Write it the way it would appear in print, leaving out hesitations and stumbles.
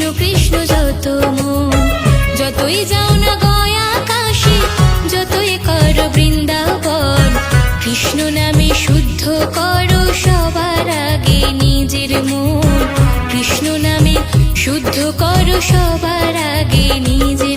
কৃষ্ণ কৃষ্ণ যত মন। যতই যাও না গয়া কাশী, যতই করো বৃন্দাবন, কৃষ্ণ নামে শুদ্ধ করো সবার আগে নিজের মন। কৃষ্ণ নামে শুদ্ধ করো সবার আগে নিজের